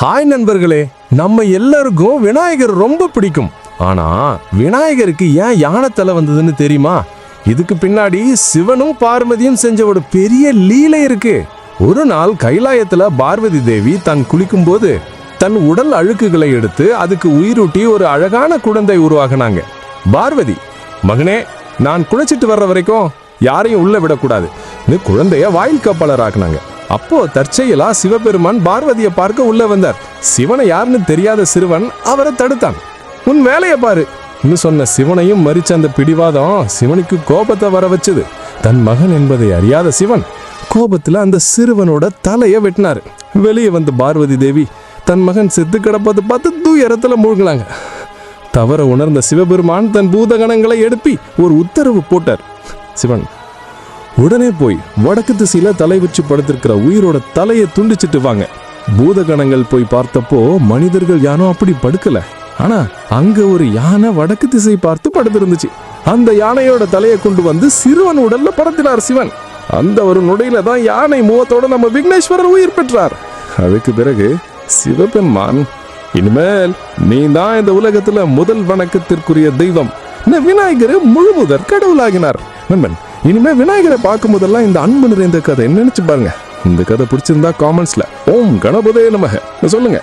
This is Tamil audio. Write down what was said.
ஹாய் நண்பர்களே, நம்ம எல்லாருக்கும் விநாயகர் ரொம்ப பிடிக்கும். ஆனா விநாயகருக்கு ஏன் யானை தலை வந்ததுன்னு தெரியுமா? இதுக்கு பின்னாடி சிவனும் பார்வதியும் செஞ்ச ஒரு பெரிய லீலை இருக்கு. ஒரு நாள் கைலாயத்துல பார்வதி தேவி தான் குளிக்கும் போது தன் உடல் அழுக்குகளை எடுத்து அதுக்கு உயிரூட்டி ஒரு அழகான குழந்தை உருவாக்குனாங்க. பார்வதி, மகனே, நான் குளிச்சிட்டு வர்ற வரைக்கும் யாரையும் உள்ள விடக்கூடாது, குழந்தைய வாயில் காப்பாளராக்குனாங்க. அப்போ தற்செயலா சிவபெருமான் பார்வதியை பார்க்க உள்ள வந்தார். சிவனை யாருன்னு தெரியாத சிறுவன் அவரை தடுத்தான். உன் வேலையை பாரு சொன்ன சிவனையும் மறிச்ச அந்த பிடிவாதம் சிவனுக்கு கோபத்தை வர வச்சது. தன் மகன் என்பதை அறியாத சிவன் கோபத்துல அந்த சிறுவனோட தலையை வெட்டினாரு. வெளியே வந்த பார்வதி தேவி தன் மகன் செத்து கிடப்பதை பார்த்து தூயரத்துல மூழ்கினாங்க. தவற உணர்ந்த சிவபெருமான் தன் பூதகணங்களை எழுப்பி ஒரு உத்தரவு போட்டார். சிவன் உடனே போய் வடக்கு திசையில தலை வச்சு படுத்திருக்கிற உயிரோட தலையை துண்டிச்சிட்டு வாங்க. பூதகணங்கள் போய் பார்த்தப்போ மனிதர்கள் யாரும் அப்படி படுக்கல. ஆனா அங்க ஒரு யானை வடக்கு திசை பார்த்து படுத்திருந்துச்சு. அந்த யானையோட தலையை கொண்டு வந்து சிறுவன் உடல்ல படுத்தினார் சிவன். அந்த ஒரு நொடியில தான் யானை முகத்தோட நம்ம விக்னேஸ்வரர் உயிர் பெற்றார். அதுக்கு பிறகு சிவபெருமான், இனிமேல் நீ தான் இந்த உலகத்துல முதல் வணக்கத்திற்குரிய தெய்வம், விநாயகரை முழுமுதற் கடவுளாகினார். நண்பன், இனிமே விநாயகரை பார்க்கும் போதெல்லாம் இந்த அன்பு நிறைந்த கதை நினைச்சு பாருங்க. இந்த கதை பிடிச்சிருந்தா காமெண்ட்ஸ்ல ஓம் கணபதே நமக சொல்லுங்க.